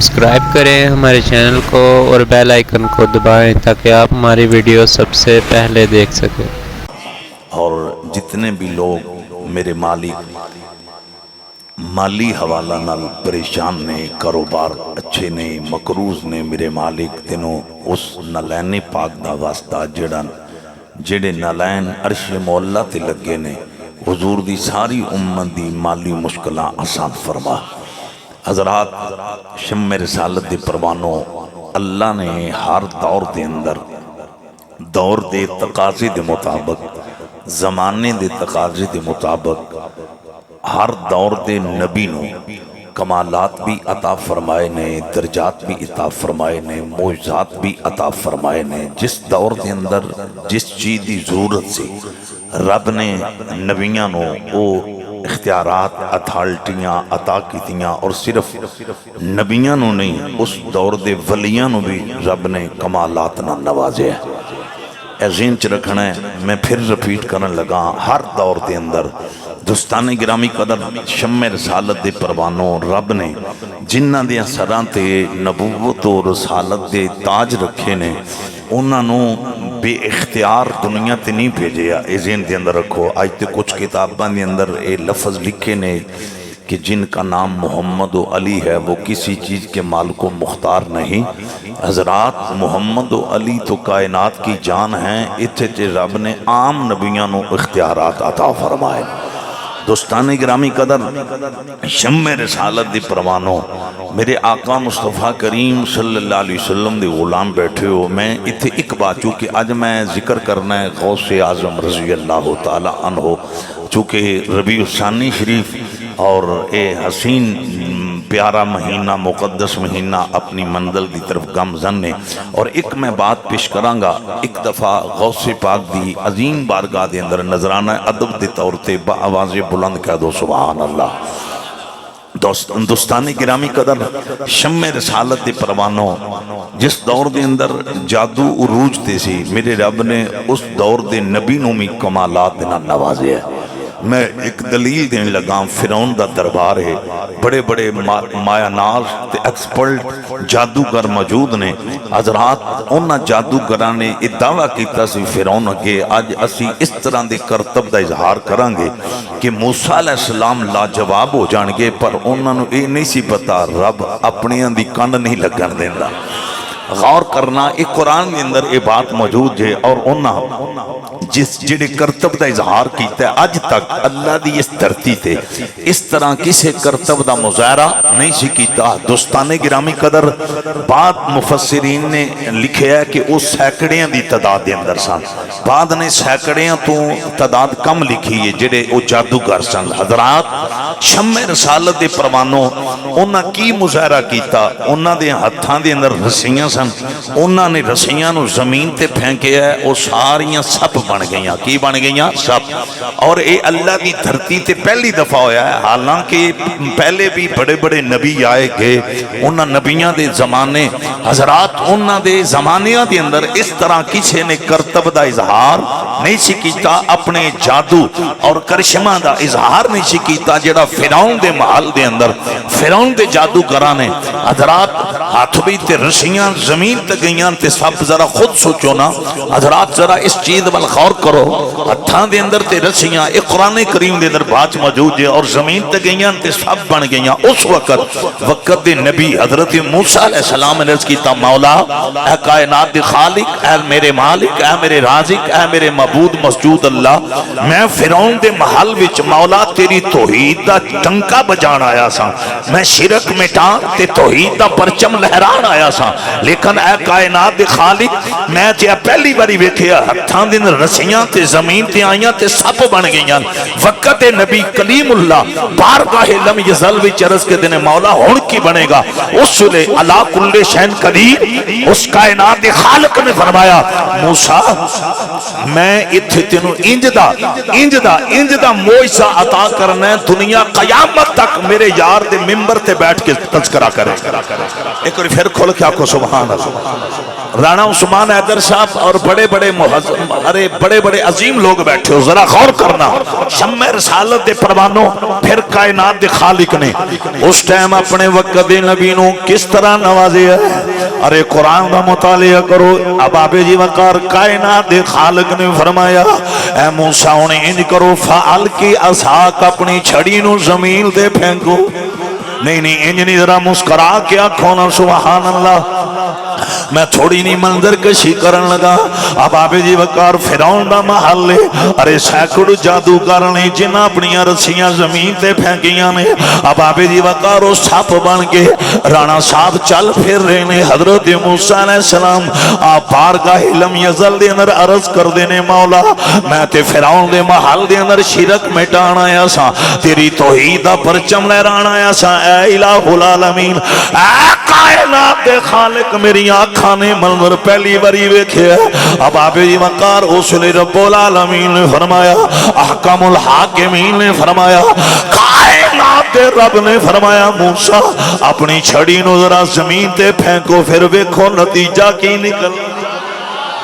Subscribe کریں ہمارے channel کو اور بیل آئیکن کو دبائیں تاکہ آپ ہماری ویڈیو سب سے پہلے دیکھ سکیں۔ اور جتنے بھی لوگ میرے مالک مالی حوالہ نال پریشان نے، کاروبار اچھے نے، مقروض نے، میرے مالک تینوں اس نالین پاک دا واسطہ جڑے نالین عرش مولا تے لگے نے، حضور دی ساری امت دی مالی مشکلہ آسان فرما۔ حضرات شمع رسالت دے پروانوں، اللہ نے ہر دور دے اندر دور دے تقاضے دے مطابق، زمانے دے تقاضے دے مطابق ہر دور دے نبی نو کمالات بھی عطا فرمائے نے، درجات بھی عطا فرمائے نے، معجزات بھی عطا فرمائے نے۔ جس دور دے اندر جس چیز دی ضرورت سی رب نے نبیاں نو او اختیارات اتھارٹیاں عطا کیتیاں، اور صرف نبیاں نو نہیں، اس دور دے ولیاں نو بھی رب نے کمالات نہ نوازے ہے۔ اے ذہن چ رکھنا ہے، میں پھر رپیٹ کرنے لگا، ہر دور دے اندر دوستان گرامی قدر شمع رسالت دے پروانوں، رب نے جنہ دے سراں تے نبوت و رسالت دے تاج رکھے نے، انہاں نو بے اختیار دنیا تے نہیں بھیجیا۔ اے ذہن دے اندر رکھو، آج تے کچھ کتاباں دے اندر اے لفظ لکھے نے کہ جن کا نام محمد و علی ہے وہ کسی چیز کے مالک و مختار نہیں۔ حضرات محمد و علی تو کائنات کی جان ہیں، اتھے تے رب نے عام نبیان و اختیارات عطا فرمائے۔ دوستان گرامی قدر شمع رسالت دی پروانوں، میرے آقا مصطفیٰ کریم صلی اللہ علیہ وسلم دے غلام بیٹھے ہو، میں اتھے ایک بات چونکہ آج میں ذکر کرنا ہے غوث اعظم رضی اللہ تعالی عنہ، چونکہ ربیع الثانی شریف اور اے حسین پیارا مہینہ مقدس مہینہ اپنی منزل دی طرف گامزن نے، اور ایک میں بات پیش کروں گا، ایک دفعہ غوث پاک دی عظیم بارگاہ دے اندر نظرانہ ادب دے طور تے با آواز بلند کہہ دو سبحان اللہ۔ دوستانی گرامی قدر شمع رسالت دے پروانوں، جس دور دے اندر جادو عروج تے سی، میرے رب نے اس دور دے نبی نومی کمالات دینا نوازے ہے۔ میں ایک دلیل دین لگا، فرعون دا دربار ہے، بڑے بڑے مایا ناز تے ایکسپرٹ جادوگر موجود نے۔ حضرات انہاں جادوگراں نے یہ دعویٰ کیتا سی فرعون کے آج اسی اس طرح دے کرتب دا اظہار کرانگے کہ موسیٰ علیہ السلام لاجواب ہو جانگے، پر انہاں نو یہ نہیں سی پتا رب اپنی اندی کانڈ نہیں لگن دیندہ۔ غور کرنا، ایک قرآن کے اندر یہ بات موجود ہے، اور انہاں جس جڑے کرتب دا اظہار کیتا ہے آج تک اللہ دی اس دھرتی تے اس طرح کسی کرتب دا مظاہرہ نہیں سی کیتا۔ دوستان گرامی قدر بعد مفسرین نے لکھے ہے کہ وہ سینکڑیاں دی تعداد دے اندر سن، بعد نے سینکڑیاں تو تعداد کم لکھی ہے جڑے وہ جادوگر سن۔ حضرات شمع رسالت دے پروانوں، انہاں کی مظاہرہ کیتا؟ انہاں دے ہتھاں دے اندر رسیاں سن، انہاں نے رسیاں نو زمین تے پھینکے ہے، وہ ساریاں سپ بن گئیاں۔ کی بن گئیاں؟ سپ۔ اور اے اللہ کی دھرتی تے پہلی دفعہ ہویا ہے، حالانکہ پہلے بھی بڑے بڑے نبی آئے گئے، انہاں نبیاں دے زمانے، حضرات انہاں دے زمانیاں دے اندر اس طرح کسی نے کرتب دا اظہار نہیں سی کیتا، اپنے جادو اور کرشمہ دا اظہار نہیں سی کیتا جڑا فرعون دے محل دے اندر فرعون دے جادوگراں نے۔ حضرات ہاتھ بھی تے رسیاں زمین تے گئیاں تے سب، ذرا خود سوچو نا حضرات، ذرا اس چیز بل غور کرو، ہتھاں دے اندر تے رسیاں، ایک قرآن کریم دے اندر بات موجود ہے، اور زمین تے گئیاں تے سب بن گئیاں۔ اس وقت دے نبی حضرت موسیٰ علیہ السلام نے عرض کیتا، مولا اے کائنات دے خالق، اے میرے مالک، اے میرے رازق، اے میرے معبود مسجود اللہ، میں فرعون دے محل وچ مولا تیری توحید دا ٹنکا بجان آیا سا، میں شرک مٹان تے توحید دا پرچم لہران آیا سا، لیکن اے کائنات دے خالق میں تے پہلی باری ویکھیا ہتھاں دے رسیاں تے زمین تے آئیاں تے سپ بن گئیاں۔ وقت نبی کلیم اللہ بارگاہ لم یزل وچ عرض کے دینے، مولا ہن کی بنے گا؟ اس لئے علا کل شین قدیر، اس کائنات دے خالق نے فرمایا، موسیٰ میں اتھے تینوں انج دا معجزہ عطا کرنا ہے، دنیا قیامت تک میرے یار دے ممبر تے بیٹھ کے تذکرہ کرے۔ ایک اور پھر کھول کے آپ کو سبحان اللہ۔ رانا عثمان حیدر صاحب اور بڑے بڑے عظیم لوگ بیٹھے ہو، ذرا غور کرنا، شمع رسالت دے پروانوں پھر کائنات دے خالق نے اس ٹائم اپنے وقت دے نبی نو کس طرح نوازے ہے۔ ارے قرآن دا مطالعہ کرو، اب آبے جی وقار کائنات دے خالق نے فرمایا اے موسیٰ انہیں انج کرو فَعَلْقِ عَصَاكَ اپنی چھڑی نو زمین دے پھینکو، نہیں انج نہیں، ذرا مسکرا کے آنکھوں نا سبحان اللہ۔ میں تھوڑی نہیں منظر کشی کرن لگا، اب آبے جی وقار فرعون دا محل لے، ارے سینکڑ جادوگر نے جنہ اپنی رسیاں زمین تے پھینکیاں نے، اب آبے جی وقار وہ سپ بن کے رانا صاحب چل پھر رہے نے۔ حضرت موسیٰ علیہ السلام آپ بارگاہ لم یزل دے اندر عرض کر دینے مولا میں تے فرعون دے محل دے اندر شرک مٹانا آیا سا، تیری توحید دا پرچم لہرانا آیا سا، اے الہ العالمین، اے کائنات دے خالق، میری آنکھاں نے منظر پہلی باری ویکھے۔ اب آبے جی وقار اس لئے رب العالمین نے فرمایا، احکم الحاکمین نے فرمایا، کائنات دے رب نے فرمایا موسیٰ اپنی چھڑی نو ذرا زمین تے پھینکو پھر ویکھو نتیجہ کی نکل۔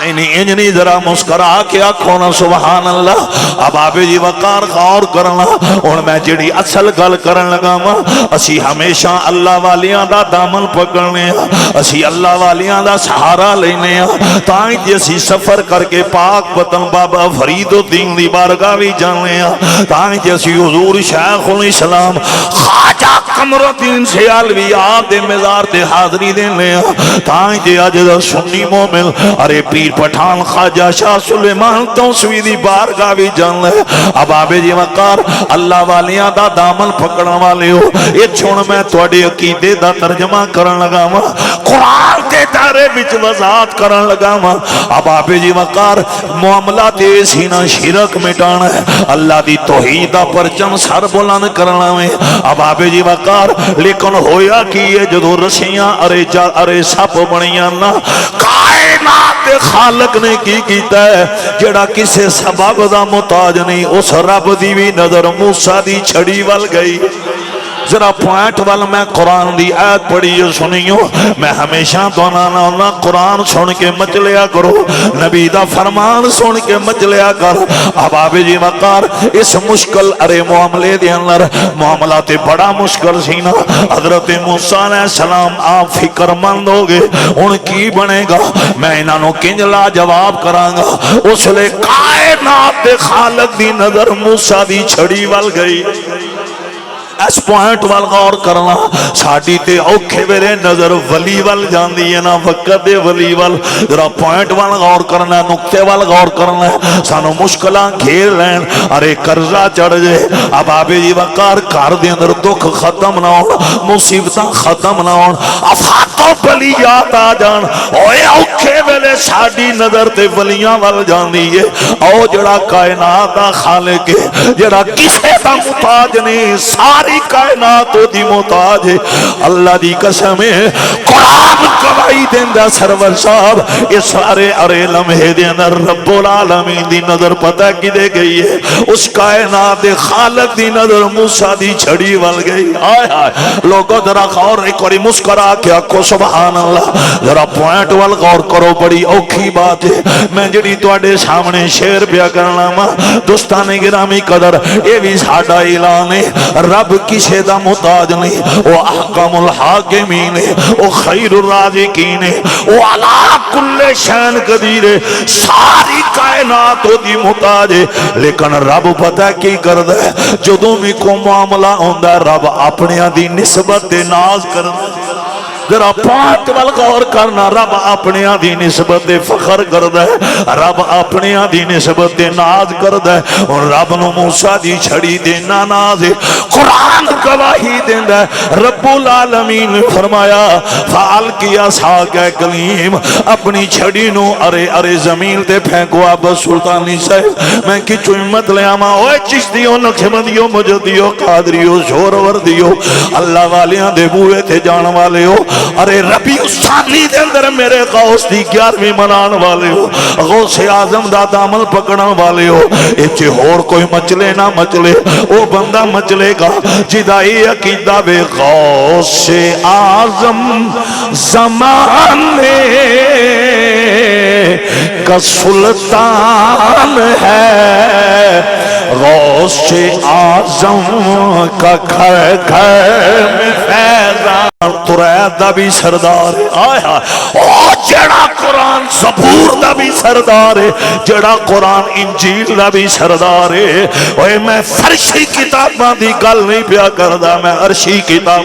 نہیں انج نہیں، ذرا مسکرا کے آنکھوں نا سبحان اللہ۔ اب آبے جی وقار غور کرنا، اور میں جڑی اصل گل کرن لگا ماں، اسی ہمیشہ اللہ والیاں دا دامن پکڑنے ہیں، اسی اللہ والیاں دا سہارا لینے ہیں، تائیں جی اسی سفر کر کے پاک وطن بابا فرید الدین دی بارگاہ بھی جانے ہیں، تائیں جی اسی حضور شیخ الاسلام خواجہ قمر الدین سیالوی آپ دے مزار تے حاضری دینے ہیں، تائیں جی اج دا سنی مومن ارے پیر پٹھان خواجہ شاہ سلیمان توسوی دی بارگاہ بھی جان لے۔ اب آبے جی وقار اللہ والیاں دا دامن پکڑن والے ہو، یہ چھوڑ میں توڑے عقیدے دا ترجمہ کرن لگا ماں، قرآن دے دارے بچ وضاحت کرن لگا ماں۔ اب آبے جی وقار معاملہ تے سینہ شرک مٹانا ہے، اللہ دی توحید دا پرچم سر بلند کرنا ہے۔ اب آبے جی وقار لیکن ہویا کیے جدو رسیاں ارے سپ بنیاں نا، کائنات دے خالق نے کی کیتا ہے جڑا کسے سبب دا محتاج نہیں، اس رب دی بھی نظر موسیٰ دی چھڑی وال گئی۔ ذرا پوائنٹ وال میں قرآن دی آیت پڑھی سنیو، میں ہمیشہ دونانا ہونا قرآن سن کے مچ لیا کرو، نبی دا فرمان سن کے مچ لیا کر۔ اب آبے جی وقار اس مشکل ارے معاملے دے اندر معاملات بڑا مشکل سینا، حضرت موسیٰ علیہ السلام آپ فکر مند ہو گئے ان کی بنے گا، میں انہوں کنجلا جواب کرانگا۔ اس لئے کائنات دے خالق دی نظر موسیٰ دی چھڑی وال گئی۔ اس پوائنٹ وال غور کرنا، ساڑی تے اوکھے میرے نظر ولی وال جان دیئے نا، وقت دے ولی وال ذرا پوائنٹ وال غور کرنا، نکتے وال غور کرنا، سانو مشکلان گھیر لین، ارے قرضہ چڑھ جائے۔ اب آبے جی وقار کار دے اندر دکھ ختم نہ ہون، مصیبتاں ختم نہ ہون، افاتوں بلیات آ جان، اوے اوکھے میرے ساڑی نظر تے ولیاں وال جان دیئے۔ او جڑا کائنات دا خالق ہے، جڑا کسے دا محتاج نہیں، ساری کائنات دی محتاج ہے، اللہ دی قسم ہے۔ قرآن گواہی دیندہ سرور صاحب اس سارے ارے لمحے دے اندر رب العالمین دی نظر پتہ کی دے گئی ہے، اس کائنات دے خالق دی نظر موسیٰ دی چھڑی وال گئی۔ آئے آئے لوگوں ذرا غور ایک وری مسکرا کے آکھو سبحان اللہ، ذرا پوائنٹ وال غور کرو، بڑی اوکھی بات ہے۔ میں جڑی تواڈے سامنے شعر پیا کرنا ماں، دوستان گرامی قدر اے بھی ساڈا اعلان ہے، رب کسے دا محتاج نہیں، وہ احکم الحاکمین ہے، وہ خیر الرازقین ہے، وہ علا کل شین قدیر ہے، ساری کائنات دی محتاج ہے۔ لیکن رب پتہ کی کردہ ہے، جدوں بھی کو معاملہ ہوندہ رب اپنے دی نسبت ناز کردہ ہے۔ ذرا پانچ وال غور کرنا، رب اپنے دی نسبت فخر کردہ ہے، رب اپنے دی نسبت ناز کردہ ہے، اور رب نو موسیٰ دی چھڑی دینا ناز ہے۔ قرآن گواہی دیندہ ہے، رب العالمین نے فرمایا فَعَلْقِ عَصَاكَ کلیم، اپنی چھڑی نو ارے زمین تے پھینکو۔ اب سلطانی صاحب میں کچھ امت لے آما، اوے چشتیوں نقشبندیوں مجدیوں قادریوں زور وردیوں اللہ والیاں دے بوئے تھے جان والے ہو، ارے ربیع الثانی دے اندر میرے غوث دی 11ویں منان والے ہو غوث اعظم دا دامن پکڑن والے ہو ایچے ہور کوئی مچلے نہ مچلے او بندہ مچلے گا جدا یہ عقیدہ بے غوث اعظم زمانے کا سلطان ہے غوث اعظم کا گھر گھر میں فیضان قرآن دا بھی سردار ہے آیا جڑا قرآن زبور دا بھی سردار ہے جڑا قرآن انجیل دا بھی سردار ہے اوے میں فرشی کتاباں دی گل نہیں پیا کردا میں عرشی کتاب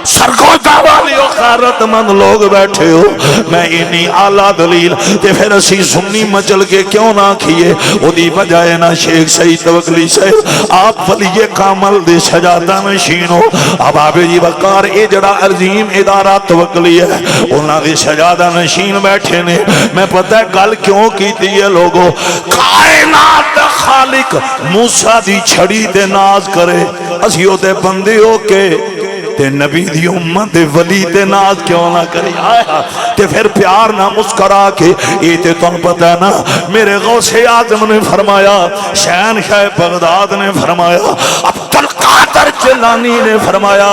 سرگودا والی خیرت مند لوگ بیٹھے ہو میں انی اعلیٰ دلیل تے پھر اسی سنی مچل کے کیوں نہ کیے او دی بجائے نہ شیخ سید توکلی صاحب آپ ولی کامل دے سجادہ نشین ہو اب آپ جی وقار اے جڑا عظیم ادارہ توکلی ہے انہاں دی سجادہ نشین بیٹھے نے میں پتہ ہے گل کیوں کیتی ہے لوگوں کائنات دا خالق موسیٰ دی چھڑی تے ناز کرے اسیو تے بندے ہو کے تے نبی دی امت ولی تے ناز کیوں نہ کری آیا تے پھر پیار نہ مسکرا کے یہ تے تن پتہ ہے نا میرے غوث اعظم نے فرمایا شہنشاہ بغداد نے فرمایا عبدالقادر جیلانی نے فرمایا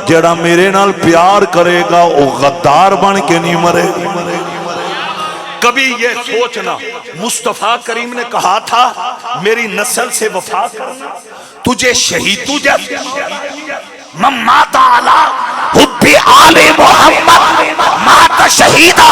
جڑا میرے نال پیار کرے گا وہ غدار بن کے نہیں مرے کبھی یہ سوچنا مصطفیٰ کریم نے کہا تھا میری نسل سے وفا کرنا تجھے شہید تجھے من مات علی حب آل محمد مات شہیدہ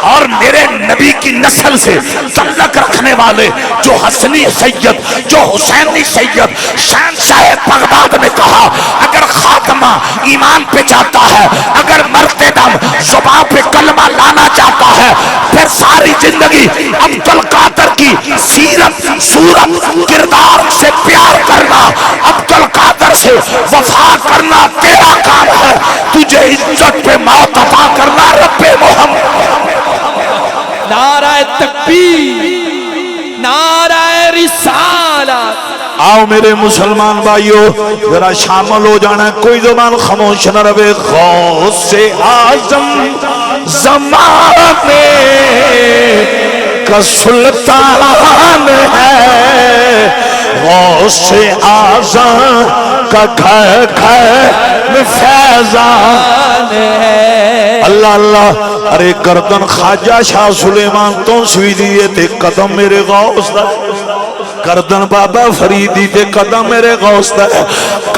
اور میرے نبی کی نسل سے تعلق رکھنے والے جو حسنی سید جو حسینی سید شہنشاہ بغداد نے کہا اگر خاتمہ ایمان پہ جاتا ہے اگر مرتے دم زبان پہ کلمہ لانا چاہتا ہے پھر ساری زندگی عبدالقادر کی سیرت صورت کردار سے پیار کرنا عبدالقادر سے وفا کرنا تیرا کام ہے تجھے عزت پہ موت عطا کرنا رب محمد نعرہ تکبیر نعرہ رسالت آؤ میرے مسلمان بھائیو ذرا شامل ہو جانا ہے کوئی زبان خاموش نہ رہے غوث اعظم زمانے کا سلطان ہے غوث اعظم کا گھر گھر میں فیضان ہے اللہ اللہ ارے گردن خواجہ شاہ سلیمان تو سوی دیئے تے قدم میرے غوث دا گردن بابا فریدی تے قدم میرے غوث دا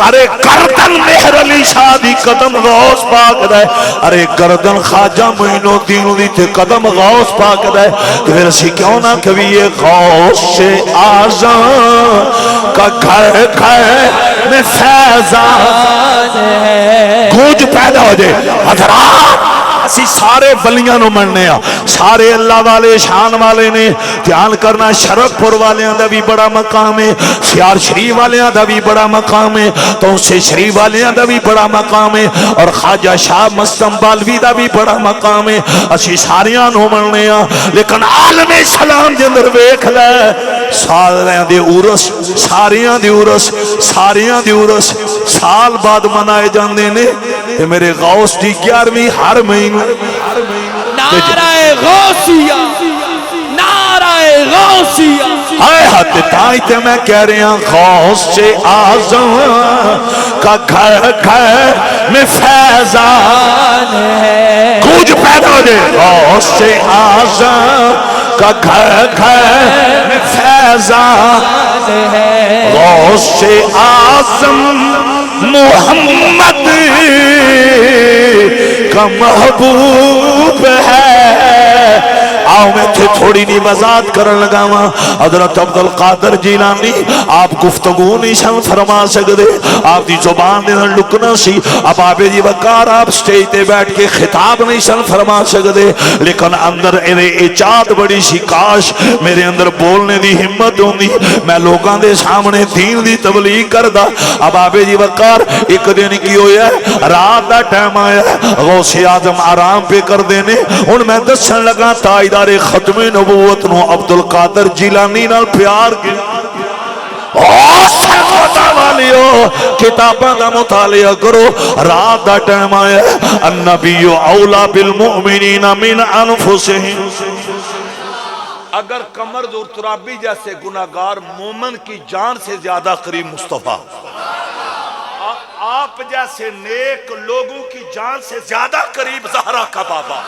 ارے گردن مہر علی شاہ دی قدم غوث پاک دا ارے گردن خواجہ معین الدین دی تے قدم غوث پاک دا پھر اسی کیوں نہ کبھی یہ غوث اعظم کا گھر گھر میں فیضان ہے گونج پیدا ہو جائے حضرات اسی سارے ولیاں نو مننے ہاں سارے اللہ والے شان والے نے دھیان کرنا شرف پور والیاں دا بھی بڑا مقام ہے سیار شریف والیاں دا بھی بڑا مقام ہے تو سے شریف والیاں دا بھی بڑا مقام ہے اور خواجہ شاہ مستم بالوی دا بھی بڑا مقام ہے اسی ساریاں نو مننے ہاں لیکن عالم اسلام دے اندر ویکھ لے ساریاں دی عرس ساریاں دی عرس ساریاں دی عرس سال بعد منائے جاندے نے تے میرے غوث دی 11ویں ہر مہینے نعرہ غوثیہ نعرہ غوثیہ ہائے ہاتھ تائیں تے میں کہہ رہے ہیں غوث اعظم کا گھر گھر میں فیضان ہے گونج پیدا ہو جائے غوث اعظم کا گھر گھر میں فیضان ہے غوث اعظم محمد کا محبوب ہے آؤ میں تھے تھوڑی نہیں وضاحت کرن لگا ہاں حضرت عبدالقادر جیلانی آپ گفتگو نہیں سن فرما سکتے آپ دی زبان دے لکنا سی اب آپ جی وقار آپ سٹیج تے بیٹھ کے خطاب نہیں سن فرما سکتے لیکن اندر انہیں اچاد بڑی سی کاش میرے اندر بولنے دی ہمت ہوندی میں لوگاں دے سامنے دین دی تبلیغ کردا اب آپ جی وقار ایک دن کی ہویا ہے رات دا ٹائم آیا غوث اعظم آرام پہ کر دینے ان میں دسن لگا تائیدار ختم نبوت نو عبدالقادر جیلانی نال پیار کے والیو کتاباں دا مطالعہ کرو رات دا ٹائم آیا النبی اولا بالمؤمنین من انفسہم اگر کمر اور ترابی جیسے گناہگار مومن کی جان سے زیادہ قریب مصطفیٰ آپ جیسے نیک لوگوں کی جان سے زیادہ قریب زہرا کا بابا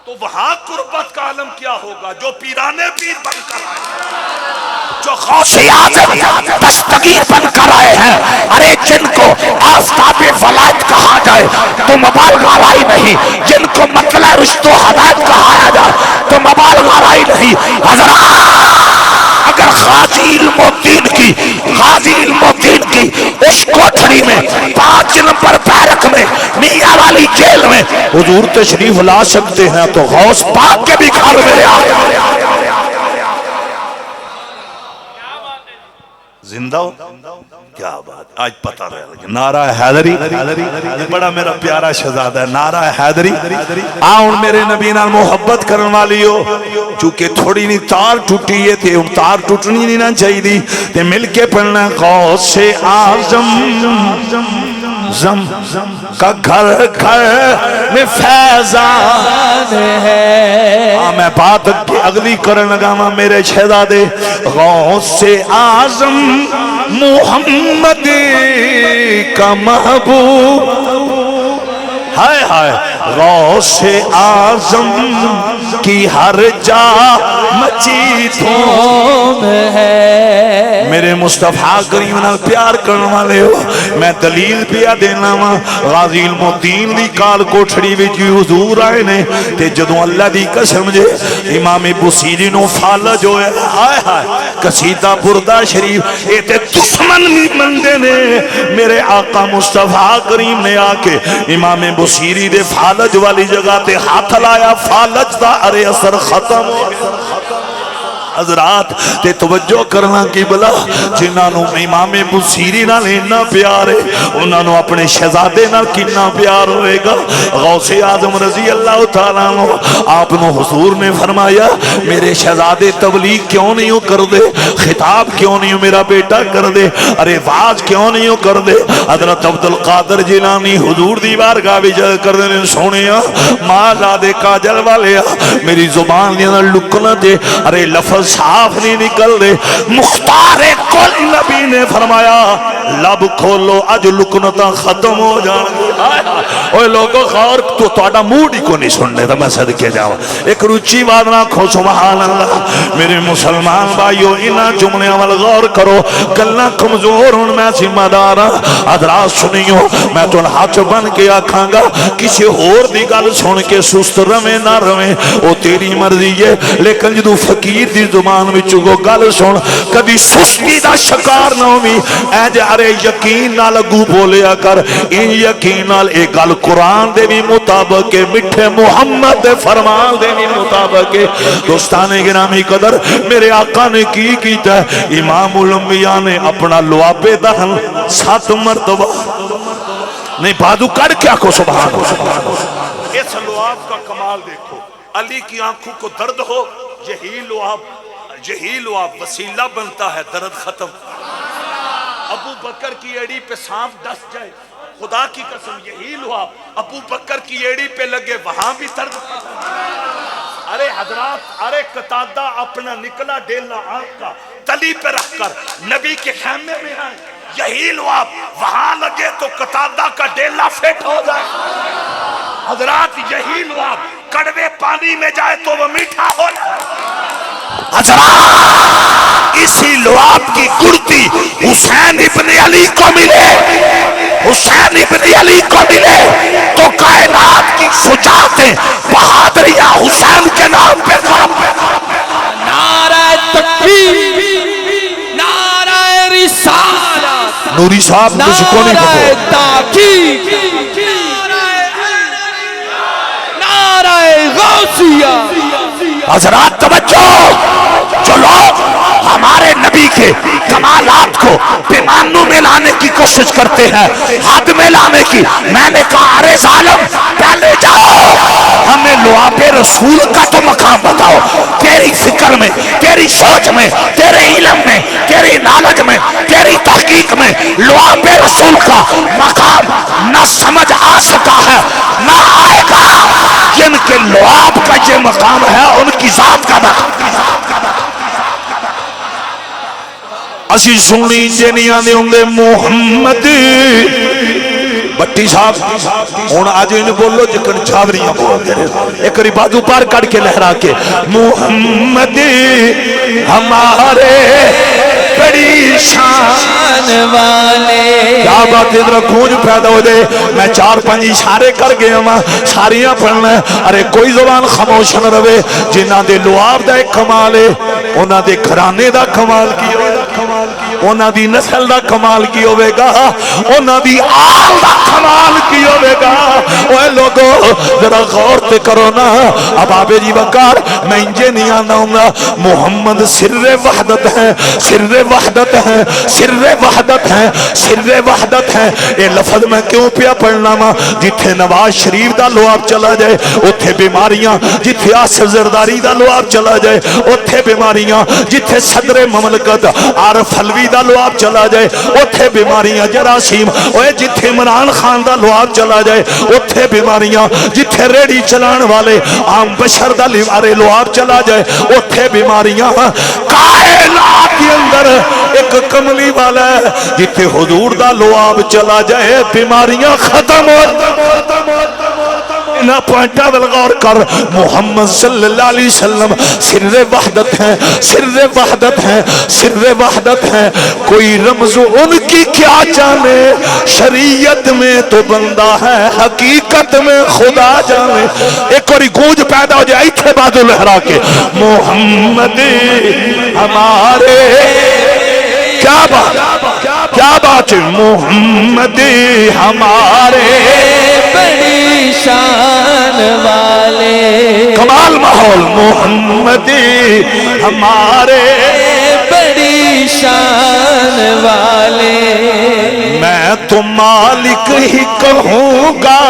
تو وہاں قربت کا عالم کیا ہوگا جو پیرانے پیر بن کر آئے جو غوث اعظم دستگیر بن کر آئے ہیں ارے جن کو آفتاب ولایت کہا جائے تو مبالغہ آرائی نہیں جن کو مطلع رشد و ہدایت کہا جائے تو مبالغہ آرائی نہیں حضرات اگر غازی علم الدین کی اس کوٹھڑی میں 5 نمبر بیرک میں میاں والی جیل میں حضور تشریف لا سکتے ہیں تو غوث پاک کے بھی گھر میں زندہ ہو کیا بات آج پتہ رہے لگے نعرہ حیدری بڑا میرا پیارا شہزادہ ہے نعرہ حیدری آؤں میرے نبی نال محبت کرن والی ہو چونکہ تھوڑی نہیں تار ٹوٹی ہے تھے ان تار ٹوٹنی نہیں نہ چاہی دی تے مل کے پڑھنا غوث اعظم زم کا گھر میں فیضان ہے میں بات اگلی کرن لگا میرے شہزادے غوث اعظم محمد کا محبوب ہائے ہائے غوث اعظم کی ہر جا مچی دھوم ہے میرے مصطفیٰ کریم نال پیار کرنے والے ہو میں دلیل پیا دینا وا غازی علم الدین دی کال کوٹھڑی وچ حضور آئے نے تے جدوں اللہ دی قسم جے امام بصیری نو فالج ہوئے ہائے ہائے قصیدہ بردہ شریف اے تے دشمن مندے نے میرے آقا مصطفیٰ کریم نے آ کے امام بصیری دے فالج والی جگہ تے ہاتھ لایا فالج دا ارے اثر ختم ہو حضرات تے توجہ کرنا کی بلا جنہاں امام بصیری نال اتنا پیار ہے انہاں اپنے شہزادے نال کتنا پیار ہوئے گا غوث اعظم رضی اللہ تعالیٰ عنہ آپ نے حضور نے فرمایا میرے شہزادے تبلیغ کیوں نہیں کر دے خطاب کیوں نہیں میرا بیٹا کر دے ارے واز کیوں نہیں کر دے حضرت عبدالقادر جیلانی حضور دی بارگاہ وچ کر دے سونیا مالا دے کاجل والے میری زبان دی اندر لکنا دے ارے لفظ صاف نہیں نکل دے مختار کل نبی نے فرمایا لب کھولو اج لکنتا ختم ہو جان اوے لوگوں خور تو تہاڈا موڈ ہی کو نہیں سننے تے میں صدقے جاواں ایک روچی بات نہ کھو سبحان اللہ میرے مسلمان بھائیو انہاں جملیاں ول غور کرو گلاں کمزور ہن میں ذمہ دار ہاں حضرات سنیو میں تن ہاتھ بن کے آکھاں گا کسی اور دی گل سن کے سست رہے نہ رہے او تیری مرضی ہے لیکن جدوں فقیر دی زبان وچ کو گل سن کبھی سستی دا شکار نہ ہوویں اے جے ارے یقین نال اگوں بولیا کر ان یقین نال اے گل قرآن دے بھی مطابق ہے میٹھے محمد دے فرمان دے بھی مطابق ہے دوستان گرامی قدر میرے آقا نے کی کیتا ہے امام الانبیاء نے اپنا لعاب دہن 7 مرتبہ نہیں بادو کر کیا کو سبحان اس لعاب کا کمال دیکھو علی کی آنکھوں کو درد ہو یہی لعاب وسیلہ بنتا ہے درد ختم ابو بکر کی ایڑی پہ سانپ ڈس جائے خدا کی قسم یہی لعاب ابو بکر کی ایڑی پہ لگے وہاں بھی درد ختم ارے حضرات ارے قتادہ اپنا نکلا ڈیلا آنکھ کا تلی پہ رکھ کر نبی کے خیمے میں آئے یہی لعاب وہاں لگے تو قتادہ کا ڈیلا فٹ ہو جائے حضرات یہی لعاب کڑوے پانی میں جائے تو وہ میٹھا ہو جائے حضرات اسی لعاب کی گڑتی حسین ابن علی کو ملے تو کائنات کی شجاعتیں بہادریاں حسین کے نام پہ نعرہ تکبیر نعرہ رسالت نوری صاحب کسی کو نہیں نعرہ تحقیق نعرہ غوثیہ حضرات توجہ جو لوگ ہمارے نبی کے کمالات کو پیمانوں میں لانے کی کوشش کرتے ہیں حد میں لانے کی میں نے کہا ارے ظالم پہلے جاؤ ہمیں لعاب رسول کا تو مقام بتاؤ، تیری فکر میں، تیری سوچ میں، تیرے علم میں، تیری نالج میں، تیری تحقیق میں لعاب رسول کا مقام نہ سمجھ آ سکا ہے نہ آئے گا۔ جن کے لعاب کا یہ مقام ہے ان کی ذات کا مقام اسی سنی جنیاں دے ہوندے محمد بٹی صاحب ہن اج ان بولو جکن چھاوریاں بولدے نے، ایک ری بازو پار کٹ کے لہرا کے محمد ہمارے بڑی شان والے۔ کیا بات ادھر گونج پیدا ہو جائے، میں 4-5 اشارے کر گیا ہوں ساریاں پڑھنا ہے۔ ارے کوئی زبان خاموش نہ رہے، جنہاں دے لعاب دا ایک کمال ہے، انہاں دے گھرانے دا کمال کی ہوئے گا، انہاں دی نسل دا کمال کی ہوئے گا، انہاں دی آل دا کمال کی ہوئے گا۔ اوے لوگو ذرا غور تے کرو نا، اب آبے جی بکار میں انجے نہیں آنا ہوں گا۔ محمد سر وحدت ہے، سر وحدت ہے، سر وحدت ہے، سر وحدت ہے۔ یہ لفظ میں کیوں پیا پڑھنا ماں؟ جتھے نواز شریف دا لعاب چلا جائے اتھے بیماریاں، جتھے آصف زرداری دا لعاب چلا جائے اتھے بیماریاں، جتھے صدر مملکت عارف حلوی دا لعاب چلا جائے اتھے بیماریاں، جراثیم۔ اوے جتھے عمران خان دا لعاب چلا جائے اتھے بیماریاں، جتھے ریڑی چلان والے عام بشر دا لعاب چلا جائے اتھے بیماریاں۔ کائنات کے اندر ایک کملی والا ہے، جتھے حضور دا لعاب چلا جائے بیماریاں ختم ہو۔ نہ پوائنٹا غور کر، محمد صلی اللہ علیہ وسلم سر وحدت ہیں، سر وحدت ہیں، سر وحدت ہیں۔ کوئی رمز ان کی کیا جانے، شریعت میں تو بندہ ہے، حقیقت میں خدا جانے۔ ایک اور گونج پیدا ہو جائے ایتھے بازو لہرا کے، محمد ہمارے، کیا بات، کیا بات ہے، محمد ہمارے بڑی شان والے، کمال ماحول، محمد ہمارے بڑی شان والے۔ میں تو مالک ہی کہوں گا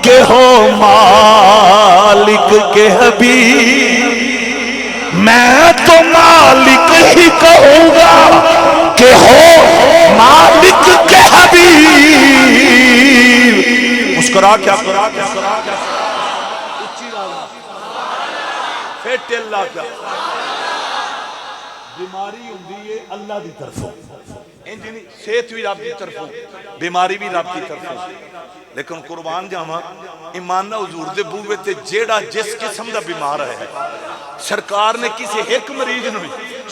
کہ ہو مالک کے حبیب، میں تو مالک ہی کہوں گا کہ ہو مالک کے حبیب۔ مسکرا کیا فیٹ اللہ کیا بیماری ہوندی ہے اللہ دی طرفوں، انجنی صحت بھی رب دی طرفوں، بیماری بھی رب دی طرفوں۔ لیکن قربان جاواں ایمان نہ حضور دے بوے تے جیڑا جس قسم دا بیمار ہے، سرکار نے کسی ایک مریض نو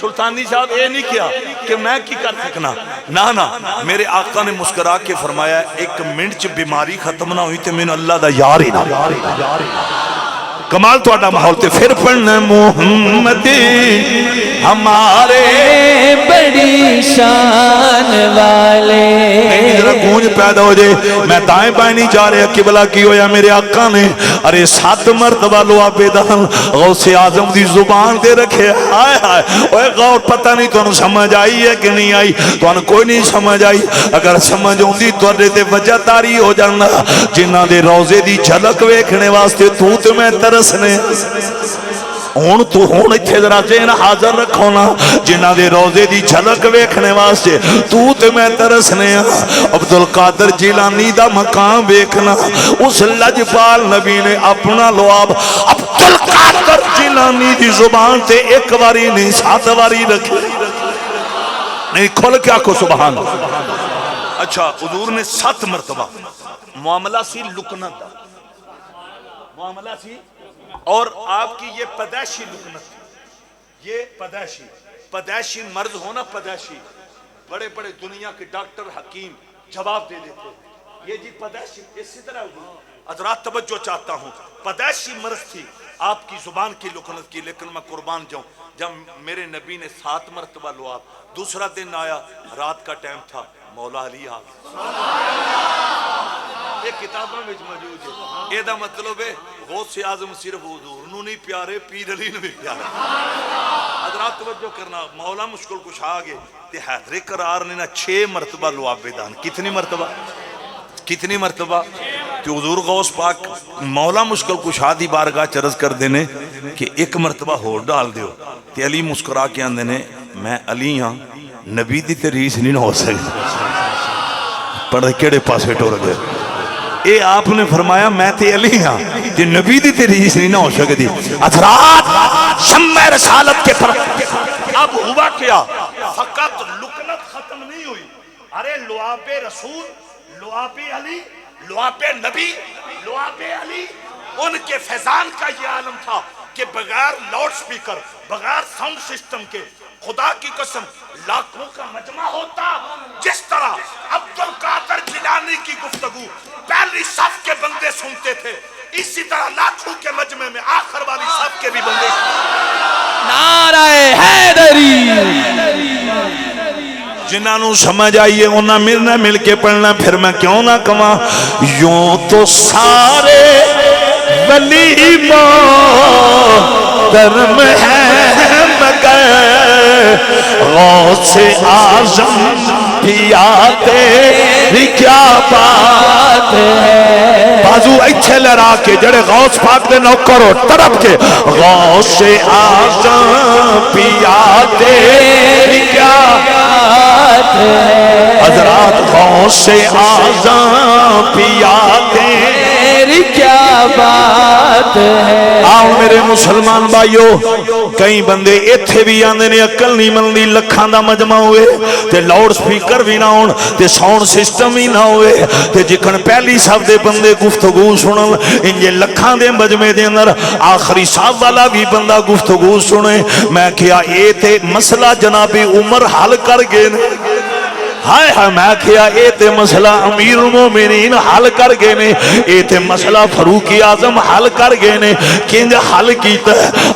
سلطانی صاحب اے نہیں کیا کہ میں کی کر سکنا، نا میرے آقا نے مسکرا کے فرمایا ایک منٹ چ بیماری ختم نہ ہوئی تے میں اللہ دا یار ہی نہ۔ کمال تو آڈا محول تے پھر پڑھنا، محمد ہمارے بڑی شان والے۔ نہیں ذرا گونج پیدا ہو جائے، میں دائیں بائیں نہیں جا رہا، قبلہ کی ہویا میرے آقا نے ارے 7 مرتبہ لعاب دہن غوث اعظم دی زبان دے رکھے۔ ہائے ہائے اوے غور پتہ نہیں تو انہوں سمجھ آئی ہے کہ نہیں آئی، تو انہوں کوئی نہیں سمجھ آئی، اگر سمجھ ہوں دی تو انہوں دے وجہ تاری ہو جانا، جنہ دے روزے دی جھلک ویکھنے واسطے تو میں ترسنے ہون تو ہون اتھے ذرا ذہن حاضر رکھو نا، جنہ دے روزے دی جھلک ویکھنے واسطے تو میں ترسنے۔ عبدالقادر جیلانی دا مقام ویکھنا، اس لجپال نبی نے اپنا لعاب عبدالقادر جیلانی دی زبان تے ایک واری نہیں 7 واری رکھے۔ نہیں کھول کیا کو سبحان اللہ۔ اچھا حضور نے 7 مرتبہ معاملہ سی لکنت دا، معاملہ سی، اور آپ کی یہ پیدائشی لکنت تھی، یہ پیدائشی مرض ہونا، پیدائشی بڑے بڑے دنیا کے ڈاکٹر حکیم جواب دے دیتے یہ جی پیدائشی، اسی طرح ہوگی۔ حضرات توجہ چاہتا ہوں، پیدائشی مرض تھی آپ کی زبان کی لکنت کی، لیکن میں قربان جاؤں جب میرے نبی نے 7 مرتبہ لعاب، دوسرا دن آیا رات کا ٹائم تھا، مولا علی آ یہ کتابوں میں موجود ہے۔ یہ دا مطلب ہے غوث اعظم صرف حضور نو نہیں پیارے، پیر علی نو بھی پیارے۔ حضرات توجہ کرنا، مولا مشکل کچھ آگے تے حیدر قرار نے نا 6 مرتبہ لعاب دہن، کتنی مرتبہ؟ تو حضور غوث پاک مولا مشکل کشا دی بارگاہ چرز کر دینے کہ ایک مرتبہ ہور ڈال دیو تے علی مسکرا کے آن دینے میں علی ہاں نبی دی تے ریس نہیں ہو سکتی پڑھ کیڑے پاسے ٹور گئے اے آپ نے فرمایا میں تے علی ہاں تے نبی دی تے ریس نہیں ہو سکتی اثرات شمع رسالت کے پر اب ہوا کیا فقط لکنت ختم نہیں ہوئی ارے لعاب رسول لعاب علی لعاب نبی لعاب علی ان کے فیضان کا یہ عالم تھا کہ بغیر لاؤڈ سپیکر بغیر ساؤنڈ سسٹم کے خدا کی قسم لاکھوں کا مجمع ہوتا جس طرح عبدالقادر جیلانی کی گفتگو پہلی صف کے بندے سنتے تھے اسی طرح لاکھوں کے مجمع میں آخر والی صف کے بھی بندے نعرہ حیدری جنہاں نو سمجھ آئیے انہاں ملنا مل کے پڑھنا پھر میں کیوں نہ کما یوں تو سارے ولی محترم ہیں مگر غوث اعظم پیا تیری کیا بات ہے بازو ایتھے لڑا کے جڑے غوث پاک دے نوکر ہو طرف کے غوث اعظم پیا تیری کیا بات ہے حضرات غوث اعظم پیا تیری کیا بات ہے آؤ میرے مسلمان بھائیو کئی بندے ایتھے بھی آندے نے عقل نہیں ملدی لکھاں دا مجمع ہوئے تے لاؤڈ سپیکر بھی نہ ہون تے ساؤنڈ سسٹم بھی نہ ہوئے تے جکھن پہلی صاحب دے بندے گفتگو سنن انجے لکھاں دے مجمع دے اندر آخری صاحب والا بھی بندہ گفتگو سنے میں کیا اے تے مسئلہ جناب عمر حل کر گئے ہائے ہائے میں کیا اے تے مسئلہ امیر المومنین حل کر گئے نے اے تے مسئلہ فاروق اعظم حل کر گئے نے کنج حل کیتا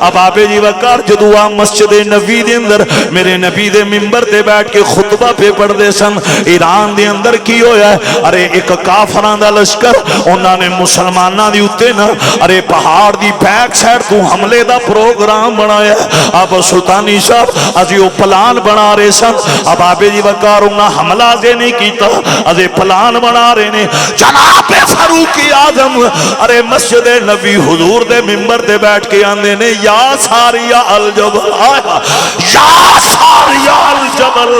اب آبے جی وقار جدو آ مسجد نبی دے اندر میرے نبی دے ممبر دے بیٹھ کے خطبہ پہ پڑھ دے سن ایران دے اندر کی ہویا ہے ارے ایک کافران دا لشکر انہاں نے مسلمانہ دی اتے نا ارے پہاڑ دی بیک سائڈ تو حملے دا پروگرام بنایا اب سلطانی صاحب ازیو پلان بنا رہے سن اب آبے جی وقار انہاں حملہ دے نہیں کیتا ازے پلان بنا رہے نے جناب فاروق اعظم ارے مسجد نبی حضور دے ممبر دے بیٹھ کے آندے نے یا ساریہ الجبل یا ساریہ الجبل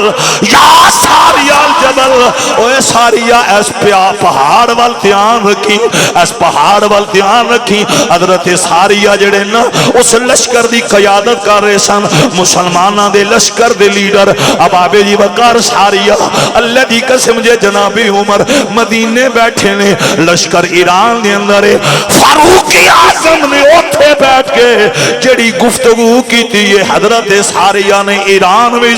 یا ساریہ الجبل اوے ساریہ اس پہاڑ وال دھیان رکھی اس پہاڑ وال دھیان رکھی حضرت ساریہ جڑے نا اس لشکر دی قیادت کر رہے سن مسلمانہ دے لشکر دے لیڈر اب آبے جی وقار ساریہ اللہ دی قسم جے جناب عمر مدینے بیٹھے نے لشکر ایران دے اندر فاروق اعظم نے اوتھے بیٹھ کے جڑی گفتگو کی تھی یہ حضرت ساریہ نے ایران میں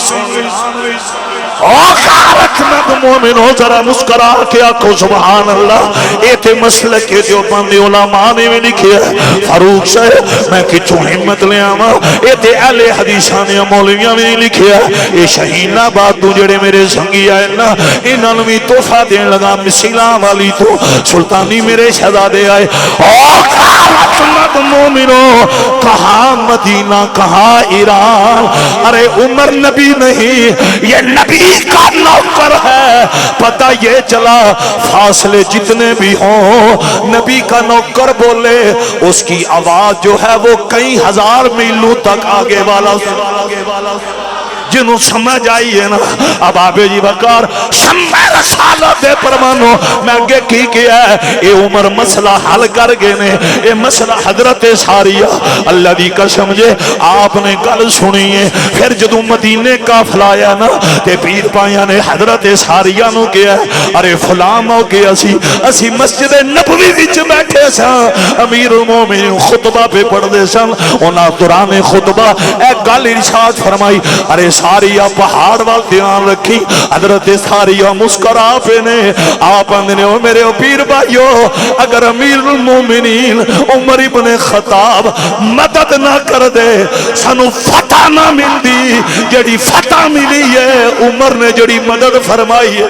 غارت مد مومن ہو ذرا مسکرا کے آکھو سبحان اللہ اے تے مسئلہ کے جو بندی علماء نے بھی لکھے فاروق صاحب میں کچھو ہمت لے آما اے تے اہل حدیثان یا مولویاں نے لکھے اے شہین آباد تو جڑے میرے سنگی آئے نا انہاں نوی توفہ دین لگا مسیلہ والی تو سلطانی میرے شہزادے آئے غارت مد مومن ہو کہاں مدینہ کہاں ایران ارے عمر نبی نہیں یہ نبی کا نوکر ہے پتہ یہ چلا فاصلے جتنے بھی ہوں نبی کا نوکر بولے اس کی آواز جو ہے وہ کئی ہزار میلوں تک آگے والا جنہوں سمجھ آئیے نا اب آبے جی وقار شمع رسالت دے پرمانو میں آگے کی کیا ہے اے عمر مسئلہ حل کر گئے نے اے مسئلہ حضرت ساریہ اللہ دی قسم جے آپ نے گل سنیے پھر جدو مدینے کا فلایا نا تے پیر پایا نے حضرت ساریہ نو کیا ہے ارے فلام ہو گیا اسی مسجد نبوی وچ بیٹھے سا امیر المومنین خطبہ پہ پڑھ دے سن انہاں دوران خطبہ اے گل ارشاد فرمائی ارے ساریہ پہاڑ وال دھیان رکھی حضرت ساریہ مسکرا پہ نے آپ اندنے ہو میرے پیر بھائیو اگر امیر المومنین عمر ابن خطاب مدد نہ کر دے سنو فتح نہ مل دی جڑی فتح ملی ہے عمر نے جڑی مدد فرمائی ہے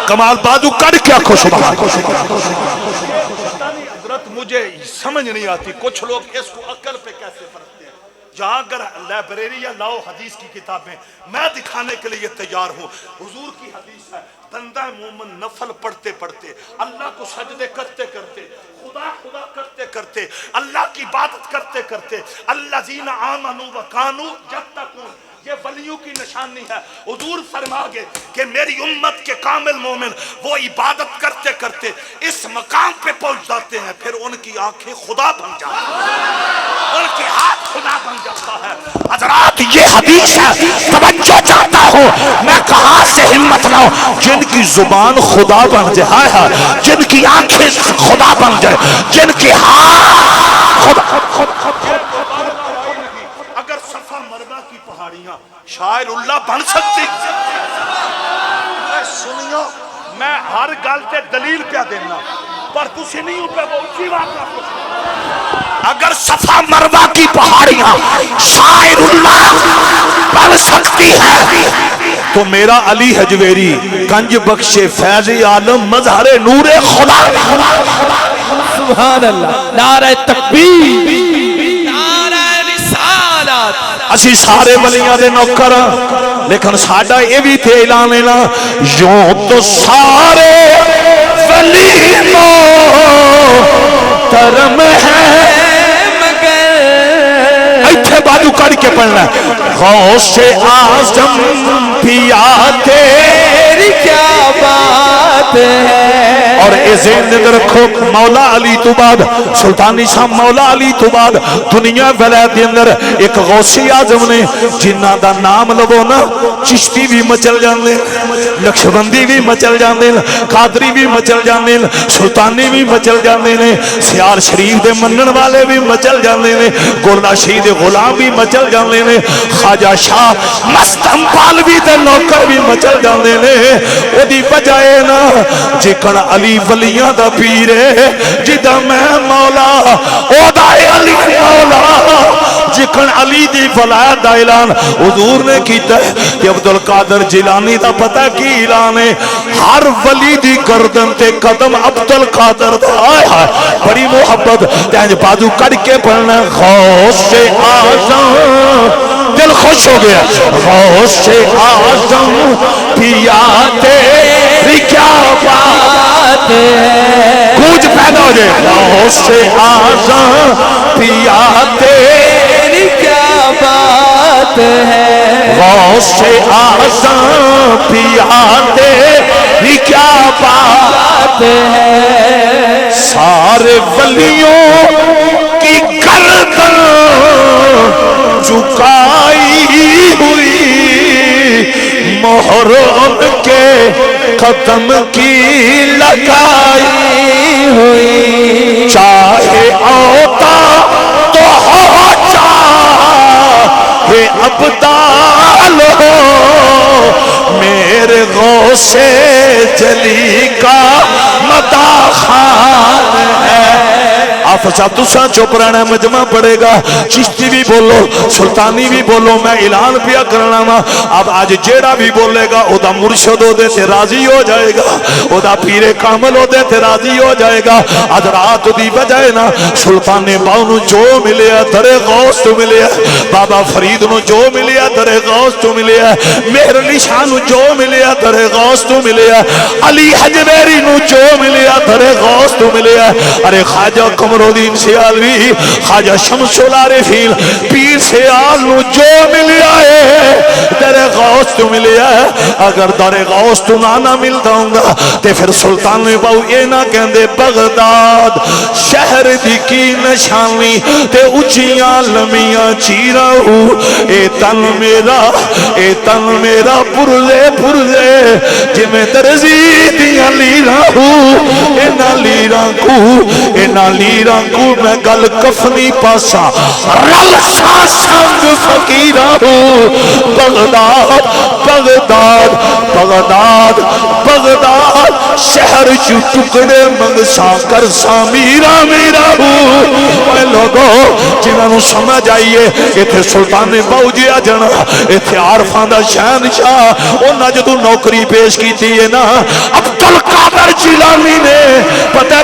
کمال بازو کڑ کیا خوش حضرت مجھے سمجھ نہیں آتی کچھ لوگ اس کو عقل پہ کیسے پرکھتے ہیں جہاں اگر لائبریری یا لاؤ حدیث کی کتابیں، میں دکھانے کے لیے تیار ہوں۔ حضور کی حدیث ہے، بندہ مومن نفل پڑھتے پڑھتے، اللہ کو سجدے کرتے کرتے، خدا خدا کرتے کرتے، اللہ کی عبادت کرتے کرتے، الذین آمنوا وکانوا یتقون، یہ ولیوں کی نشانی ہے۔ حضور فرما گئے کہ میری امت کے کامل مومن وہ عبادت کرتے کرتے اس مقام پہ پہنچ جاتے ہیں، پھر ان کی آنکھیں خدا بن جاتی ہیں، ان کے ہاتھ خدا بن جاتا ہے۔ حضرات یہ حدیث ہے، توجہ چاہتا ہوں میں کہاں سے ہمت لاؤں؟ جن کی زبان خدا بن جائے، جن کی آنکھیں خدا بن جائے، جن کی ہاتھ خدا۔ اگر صفا مروا کی پہاڑیاں شاعر اللہ بن سکتی، سنیو میں ہر گل تے دلیل پہ دینا، پر تسی نہیں پہ وہ اچھی بات آپ، اگر صفا مروا کی پہاڑیاں شاعر اللہ بن سکتی ہے تو میرا علی حجویری کنج بخش فیض عالم مظہر نور خدا۔ سبحان اللہ، نعرہ تکبیر، نعرہ رسالت۔ اسی سارے ولیاں دے نوکر، لیکن ساڈا یہ بھی تھے اعلان ہے نا، یوں تو سارے ولی محترم ہیں مگر، ایتھے بازو کر کے پڑھنا ہے، غوث اعظم پیا تیری کیا بات ہے۔ اور اے ذہن میں رکھو، مولا علی تو بعد سلطانی شاہ مولا علی تو بعد دنیا ولایت دے اندر ایک غوث اعظم نے جنہاں دا نام لو نا، چشتی بھی مچل جاندے، نقشبندی بھی مچل جاندے، قادری بھی مچل جاندے، سلطانی بھی مچل جاندے نے، سیار شریف دے منن والے بھی مچل جاندے نے، گولڈا شہید غلام بھی مچل جاندے نے، خواجہ شاہ مستم پالوی دے نوکر بھی مچل جاندے نے۔ او دی بجائے نا جکن علی ولیاں دا پیر ہے، جدا میں مولا او دا علی مولا، جکن علی دی ولایت دا اعلان حضور نے کیتا ہے کہ عبدالقادر جیلانی دا پتہ کی اعلان ہے، ہر ولی دی گردن تے قدم عبدالقادر دا آیا ہے، بڑی محبت تینج بازو کر کے پڑھنا، غوث اعظم، دل خوش ہو گیا، غوث اعظم پیا تیری کیا بات ہے، گونج پیدا ہو جائے، غوث اعظم پیا تیری کیا بات ہے، غوث اعظم پیا تیری کیا بات ہے، سارے ولیوں کی گردن جھکائی ہوئی، مہر ان کے قدم کی لگائی ہوئی، چاہے اوتا تو ہو چاہے ابدال ہو، میرے غوث جلی کا مداخان ہے۔ آپ صاحب دوسرا چپ رہنا، مجمع پڑے گا، چشتی بھی بولو، سلطانی بھی بولو، میں اعلان پیا کرنا وا، اب آج جیڑا بھی بولے گا او دا مرشد ہو دے تے راضی ہو جائے گا، او دا پیر کامل ہو دے تے راضی ہو جائے گا۔ آج رات دی بجائے نا سلطان باؤ نو جو ملیا در غوث تو ملیا، بابا فرید نو جو ملیا در غوث تو ملیا، مہر علی شاہ نو جو ملیا در غوث تو ملیا، علی حجویری نو جو ملیا در غوث تو ملیا۔ ارے خواجہ قمرالدین سیالوی، خواجہ شمس العارفین پیر سیال نو جو ملیا ہے در غوث تو ملیا ہے۔ اگر در غوث تو نہ ملتا ہوں گا تے پھر سلطان باؤ یہ نہ کہندے بغداد شہر دی کی نشانی تے اچھیاں لمیاں چیرا ہو، اے تن میرا پرزے پرزے جی میں درزی دیاں لیراں ہو، اینا لیراں کو میں گل کفنی پاسا رل سا سنگ فقیرہ ہو، بغداد بغداد بغداد بغداد شہر چو ٹکڑے منگسا کر سا میرا میرا ہو۔ اے لوگو جنہاں نو سمجھ آئیے ایتھے سلطان باؤ جی آجنا، ایتھے عارفاں دا شہنشاہ انہاں جدو نوکری پیش کی تھی نا عبدالقادر جیلانی نے، پتہ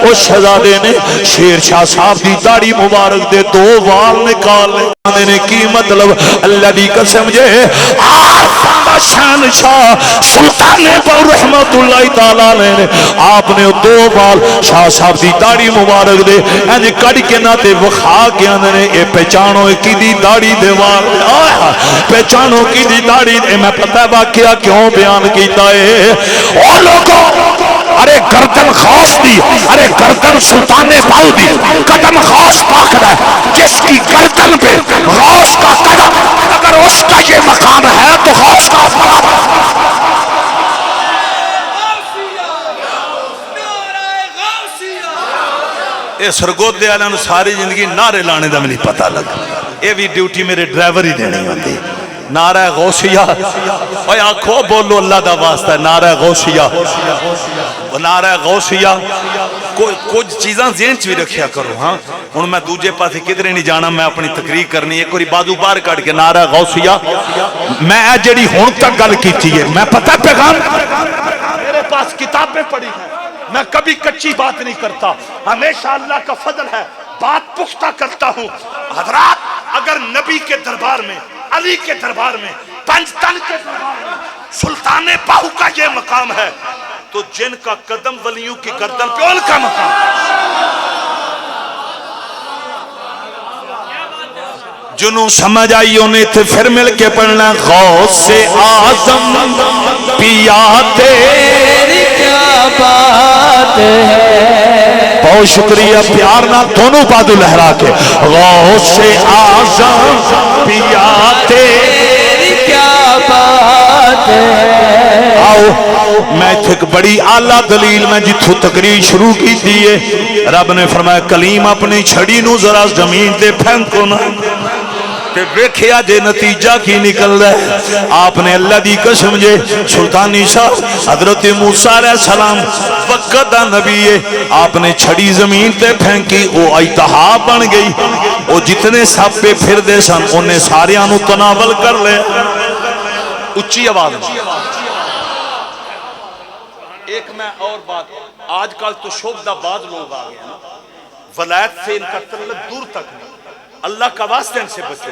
اس شہزادے نے شیر شاہ صاحب دی داڑھی مبارک دے 2 وال نکال لے نے کی مطلب اللہ دی قسم جے آفا شہنشاہ سلطان پر رحمت اللہ تعالی نے آپ نے 2 وال شاہ صاحب دی داڑھی مبارک دے اینج کڑ کے نہ تے وکھا کے اندر اے پہچانو کی دی داڑھی دے وال پہچانو کی دی داڑھی دے میں پتہ ہے واقعہ کیوں بیان کیتا ہے او لوگوں ارے گردن خاص دی ارے گردن سلطان باؤ دی قدم خاص پاکڑ ہے جس کی گردن پہ غوث کا قدم اگر اس کا یہ مقام ہے تو غوث کا اے سرگودے والے نوں ساری زندگی نعرے لانے دا نہیں پتہ لگا اے بھی ڈیوٹی میرے ڈرائیور ہی دینی ہوندی نعرہ غوثیہ اوے آنکھوں بولو اللہ دا واسطہ ہے نعرہ غوثیہ نعرہ غوثیہ کچھ چیزاں ذہن چ بھی رکھیا کرو ہاں ہن میں دوجے پاسے کدھر نہیں جانا میں اپنی تقریر کرنی ایک واری بازو باہر کٹ کے نعرہ غوثیہ میں جڑی ہن تک گل کیتی ہے میں پتہ پیغام میرے پاس کتابیں پڑھی ہیں میں کبھی کچی بات نہیں کرتا ہمیشہ اللہ کا فضل ہے بات پختہ کرتا ہوں حضرات اگر نبی کے دربار میں علی کے دربار میں پنج تن کے دربار میں سلطان باہو کا یہ مقام ہے تو جن کا قدم ولیوں کی گردن پہ ان کا مقام جنوں سمجھ آئی انہیں تھے پھر مل کے پڑھنا غوث اعظم پیا تیری کیا بات ہے بہت شکریہ پیار نہ دونوں بادو لہرا کے غوث اعظم پیا تیری کیا بات ہے آؤ میں ایک بڑی اعلیٰ دلیل میں جتھو تقریر شروع کی دیئے رب نے فرمایا کلیم اپنی چھڑی نو ذرا زمین تے پھینکو نا تے ویکھیا جے نتیجہ کی نکل رہا ہے آپ نے اللہ دی قسم جے سلطانی صاحب حضرت موسیٰ علیہ السلام وقت دا نبی ہے آپ نے چھڑی زمین تے پھینکی وہ ایتہا بن گئی وہ جتنے سب پہ پھر دے سن انہیں ساریاں تناول کر لے اچھی آواز میں ایک میں اور بات آج کل تو شوبدہ بعض لوگ آ گئے نا ولایت سے ان کا تعلق دور تک نہیں اللہ کا واسطہ ان سے بچے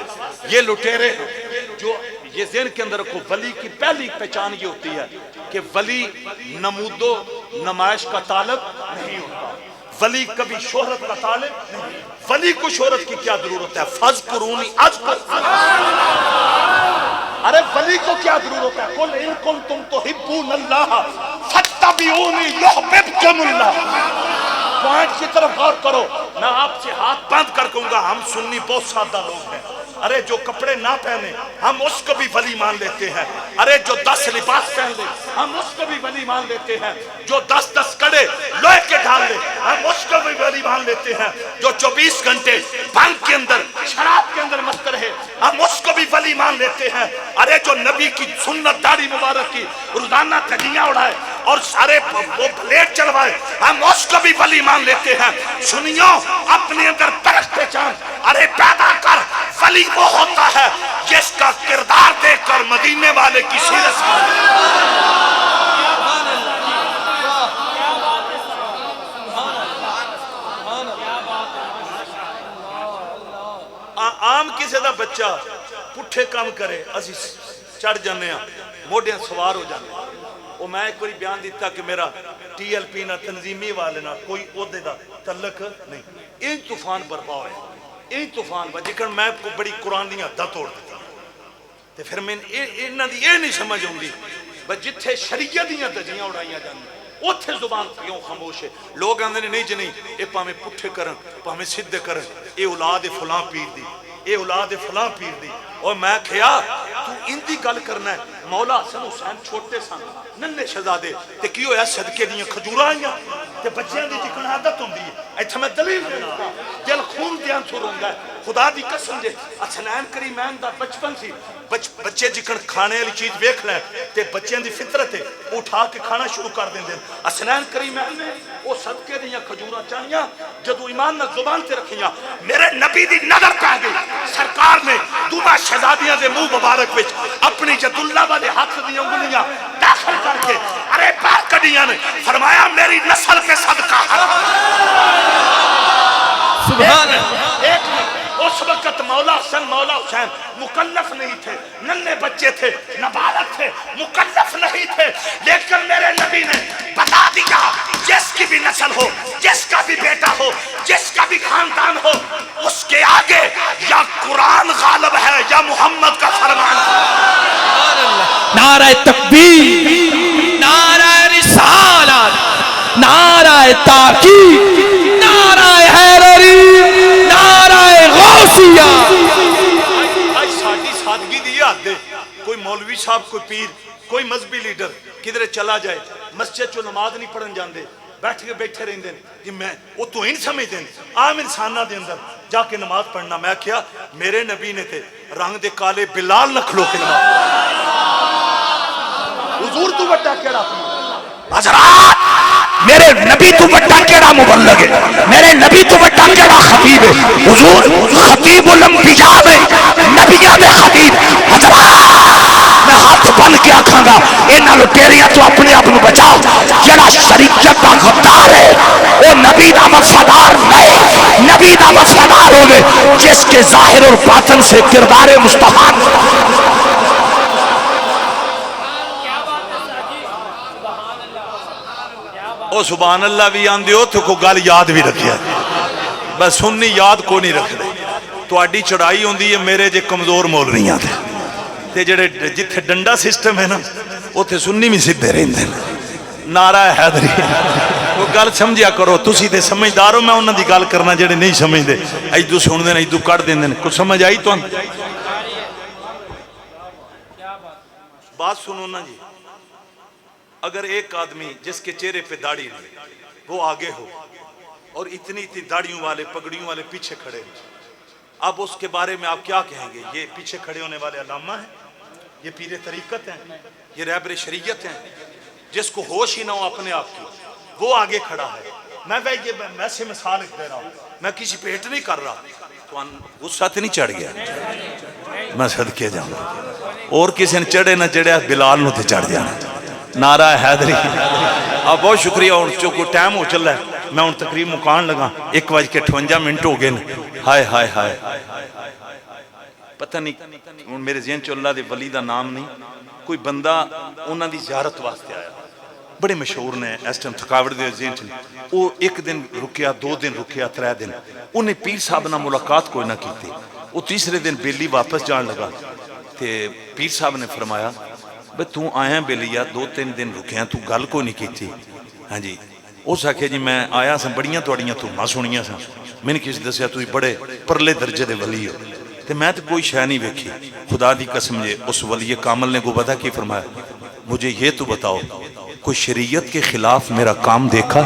یہ لٹیرے جو یہ ذہن کے اندر رکھو ولی کی پہلی پہچان یہ ہوتی ہے کہ ولی نمود و نمائش کا طالب نہیں ہوتا ولی کبھی شہرت کا طالب نہیں ولی کو شہرت کی کیا ضرورت ہے فَذْكُرُونِي أَذْكُرْكُمْ ارے ولی کو کیا ضرورت ہے قُلْ إِن كُنتُمْ تُحِبُّونَ اللَّهَ فَاتَّبِعُونِي يُحْبِبْكُمُ اللَّهُ پوائنٹ کی طرف غور کرو میں آپ سے ہاتھ باندھ کر کہوں گا ہم سنی بہت سادہ لوگ ہیں ارے جو کپڑے نہ پہنے ہم اس کو بھی ولی مان لیتے ہیں ارے جو 10 لباس پہن لے ہم اس کو بھی ولی مان لیتے ہیں جو 10 کڑے لوہے کے ڈال لے ہم اس کو بھی ولی مان لیتے ہیں جو 24 گھنٹے بھنگ کے اندر شراب کے اندر مست رہے ہم اس کو بھی ولی مان لیتے ہیں ارے جو نبی کی سنت داڑھی مبارک کی روزانہ تھکیاں اڑائے اور سارے وہ پلیٹ چلوائے ہم اس کو بھی ولی مان لیتے ہیں سنیو اپنے اندر پہچان ارے پیدا کر ولی وہ ہوتا ہے جس کا کردار دیکھ کر مدینے والے کی سیرت عام کسی دا بچہ پٹھے کام کرے اسی چڑھ جانے ہیں موڑیاں سوار ہو جانے وہ میں ایک بڑی بیان دیتا کہ میرا ٹی ایل پی نہ تنظیمی والے نہ کوئی عہدے دا تعلق نہیں این طوفان برپا ہوئے این طوفان برپا جکر میں کو بڑی قرآن دیا حدہ توڑ دیتا تے پھر میں انہاں دی یہ نہیں سمجھ ہوں گی بس جتھے شریعت دیاں دجیاں اڑائیاں جانے اتھے زبان کیوں خاموش ہے لوگ آندے نے نہیں جنہیں اے پاہمیں پٹھے کرن پاہمیں صدے کرن اے اولاد فلاں پیر دی اے اولاد فلاں پیر دی اور میں کھیا تو ان دی گل کرنا ہے مولا حسن حسین چھوٹے سن ننے شہزادے تے کی ہویا صدقے دیاں کھجوراں آئیاں تے بچیاں دی جکن عادت ہوندی ہے ایتھے میں دلیل دینا دل خون دیاں سر ہوندا ہے خدا دی قسم دے حسنین کریمین دا بچپن سی بچے جکن کھانے والی چیز ویکھ لیں تے بچیاں دی فطرت ہے اٹھا کے کھانا شروع کر دیندے حسنین کریمین نے وہ صدقے دیاں کھجوراں چاہیاں جدو ایمان نہ زبان تے رکھیاں میرے نبی دی نظر پہ گئی سرکار نے دونوں شہزادیاں دے منہ مبارک وچ اپنی جد اللہ والے ہاتھ دی انگلیاں داخل کر کے ارے باہر کڈیاں نے، فرمایا میری نسل کے صدقہ سبحان ایک اس وقت مولا حسن مولا حسین مکلف نہیں تھے، ننھے بچے تھے، نابالغ تھے، مکلف نہیں تھے، لیکن میرے نبی نے بتا دیا جس کی بھی نسل ہو، جس کا بھی بیٹا ہو، جس کا بھی خاندان ہو، اس کے آگے یا قرآن غالب ہے یا محمد کا فرمان ہے۔ نعرہ تکبیر، نعرہ رسالت، نعرہ تحقیق، نعرہ حیدری، نعرہ غوثیہ۔ آج ساڑھی سادگی دی یاد دے، کوئی مولوی صاحب، کوئی پیر، کوئی مذہبی لیڈر کدھر چلا جائے، مسجد چو نماز نہیں پڑھن جاندے، بیٹھے رہندے جی میں وہ تو ہی سمجھتے ہیں عام انسانہ دے اندر جا کے نماز پڑھنا۔ میں کیا میرے نبی نے تے رنگ دے کالے بلال نہ کھلو کے نماز، حضور تو بڑا کیڑا حضرات، میرے نبی تو بڑا کیڑا مبلغ ہے، میرے نبی تو بڑا کیڑا خطیب ہے، حضور خطیب الانبیاء میں نبیاں دے خطیب۔ حضرات میں ہاتھ بن کے آکھاں گا انہاں لٹیریاں تو اپنے آپ کو بچاؤ، جڑا شریعت دا غدار ہے وہ نبی دا وفادار نہیں، نبی دا وفادار ہوگے جس کے ظاہر اور باطن سے کردار مصطفیٰ۔ او سبحان اللہ بھی آن دیو تو کو گل یاد بھی رکھیا، بس سننی یاد کو نہیں رکھ دے۔ تو آڈی چڑھائی ہوں دی ہے میرے جے کمزور مولویاں تھے تے جڑے جتھے ڈنڈا سسٹم ہے نا وہ تھے سننی میں سدھے رہندے نعرہ حیدری۔ وہ گل سمجھیا کرو، تسی تے سمجھدارو، میں انہاں دی گل کرنا جڑے نہیں سمجھ دے ایدو سن دے ایدو کٹ دیں دے، کچھ سمجھ آئی تو بات سنو نا جی۔ اگر ایک آدمی جس کے چہرے پہ داڑھی نہیں وہ آگے ہو اور اتنی اتنی داڑھیوں والے پگڑیوں والے پیچھے کھڑے ہیں، اب اس کے بارے میں آپ کیا کہیں گے؟ یہ پیچھے کھڑے ہونے والے علامہ ہیں، یہ پیر طریقت ہیں، یہ رہبر شریعت ہیں، جس کو ہوش ہی نہ ہو اپنے آپ کی وہ آگے کھڑا ہے۔ میں سے مثال دے رہا ہوں، میں کسی پہ ہٹ نہیں کر رہا، تو غصہ تو نہیں چڑھ گیا؟ میں صدقے جاؤں، اور کسی نے چڑھے نہ چڑھے بلال نو تے چڑھ جانا۔ نعرہ حیدری۔ اب بہت شکریہ، اور چونکہ ٹائم ہو چل رہا ہے میں ان تقریب مکان لگا، 1:58 ہو گئے۔ ہائے ہائے ہائے پتہ نہیں میرے ذہن چ اللہ دے ولی دا نام نہیں، کوئی بندہ انہاں دی زیارت واسطے آیا، بڑے مشہور نے اس ٹائم تھکاوٹ دے ذہن چ، وہ ایک دن رکیا، 2 دن رکیا، 3 دن، انہیں پیر صاحب نہ ملاقات کوئی نہ کی تھی۔ وہ تیسرے دن بیلی واپس جان لگا تے پیر صاحب نے فرمایا بھئی تو آیا بیلیا 2-3 دن رکیا تو گل کو نہیں کی تھی؟ ہاں جی اس آکھے جی میں آیا سا بڑیاں توڑیاں تو ماں سنیاں سا، میں نے کسی دسیا تو بڑے پرلے درجے دے ولی ہو، تے میں تو کوئی شے نہیں ویکھی۔ خدا دی قسم جے اس ولی کامل نے کو پتہ کی فرمایا، مجھے یہ تو بتاؤ کوئی شریعت کے خلاف میرا کام دیکھا؟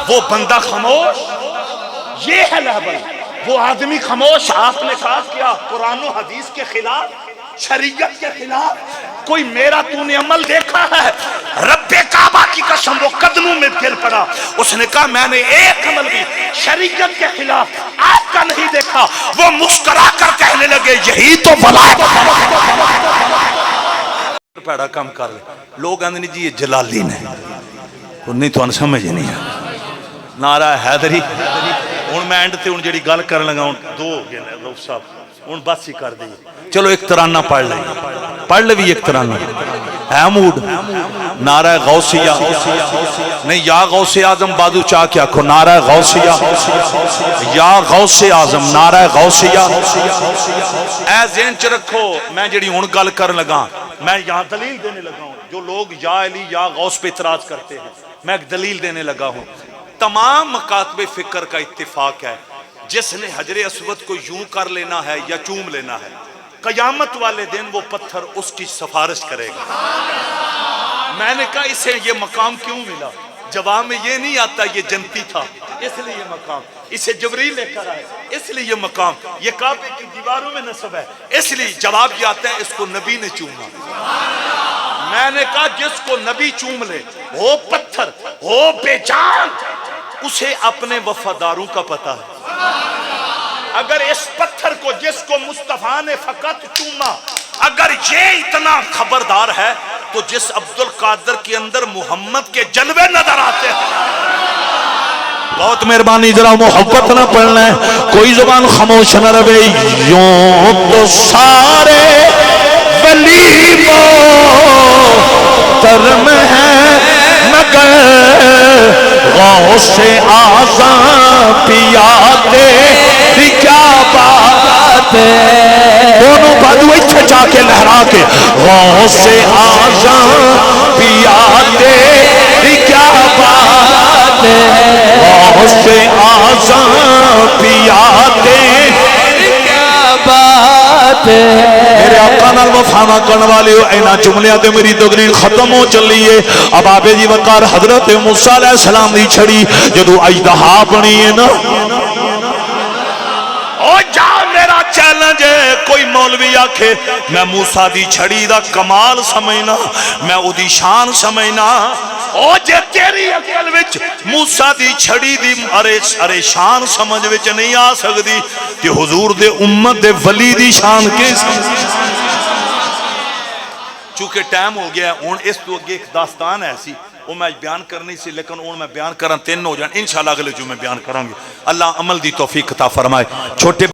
وہ بندہ خاموش، یہ ہے لہبل، وہ آدمی خاموش۔ آپ نے کہا کیا قرآن و حدیث کے خلاف، شریعت کے خلاف کوئی میرا تو نے عمل دیکھا ہے؟ رب کعبہ کی قسم وہ قدموں میں گر پڑا، اس نے کہا میں نے ایک عمل بھی شریعت کے خلاف آپ کا نہیں دیکھا۔ وہ مسکرا کر کہنے لگے یہی تو ولایت پیڑا کام کر لے۔ لوگ آندھنے جی یہ جلالین ہے، انہیں تو انہیں سمجھ نہیں ہے۔ نعرہ حیدری۔ ہوں میں اینڈ تے ہوں جڑی گل کرن لگا ہوں 2 ہو گئے نے لوگ صاحب، ہوں بس ہی کر دئیے، چلو ایک ترانہ پڑھ لے بھی ایک ترانہ ہے موڈ۔ نعرہ غوثیہ نہیں، یا غوث اعظم بادو چاہ کیا کھو، نعرہ غوثیہ، یا غوث اعظم، نعرہ غوثیہ۔ اے ذہن چ رکھو میں جڑی ہوں گل کرن لگا میں یہاں دلیل دینے لگا ہوں، جو لوگ یا علی یا غوث پہ اعتراض کرتے ہیں میں ایک دلیل دینے لگا ہوں۔ تمام مکاتب فکر کا اتفاق ہے جس نے حجر اسود کو یوں کر لینا ہے یا چوم لینا ہے، قیامت والے دن وہ پتھر اس کی سفارش کرے گا۔ میں نے کہا اسے یہ مقام کیوں ملا؟ جواب میں یہ نہیں آتا یہ جنتی تھا اس لیے یہ مقام، اسے جبریل لے کر آئے اس لیے یہ مقام، یہ کعبے کی دیواروں میں نصب ہے اس لیے۔ جواب یہ آتا ہے اس کو نبی نے چوما۔ میں نے کہا جس کو نبی چوم لے وہ پتھر ہو بے جان، اسے اپنے وفاداروں کا پتہ ہے۔ اگر اس پتھر کو جس کو مصطفیٰ نے فقط چوما اگر یہ اتنا خبردار ہے تو جس عبد القادر کے اندر محمد کے جلوے نظر آتے ہیں. بہت مہربانی ذرا محبت نہ پڑھنا ہے, کوئی زبان خاموش نہ رہے. یوں تو سارے ولی محترم ہیں مگر غوث اعظم پیا تیری کیا بات ہے. دونوں بازو اتھے جا کے لہرا کے غوث اعظم پیا تیری کیا بات ہے. غوث اعظم پیا تیری کیا بات ہے. میرے آقا نال وفا نہ کرن والے اینا جملیاں تے میری تقریر ختم ہو چلی ہے. اب آپ جی وقار حضرت موسیٰ علیہ السلام دی چھڑی جدو اژدہا بنی ہے نا, او جا میرا چیلنج ہے. کوئی مولوی آکھے میں موسیٰ دی چھڑی دا کمال سمجھنا, میں او دی شان سمجھنا, او جے تیری عقل وچ موسیٰ دی چھڑی دی ارے شان سمجھ وچ نہیں آ سکتی کہ حضور دے امت دے ولی دی شان کیس. چونکہ ٹائم ہو گیا ہے, اس تو اگے ایک داستان ایسی وہ میں بیان کرنی سی, لیکن میں بیان کرن 3 ہو جان, انشاءاللہ اگلے جو میں بیان کروں گے. اللہ عمل دی توفیق عطا فرمائے. چھوٹے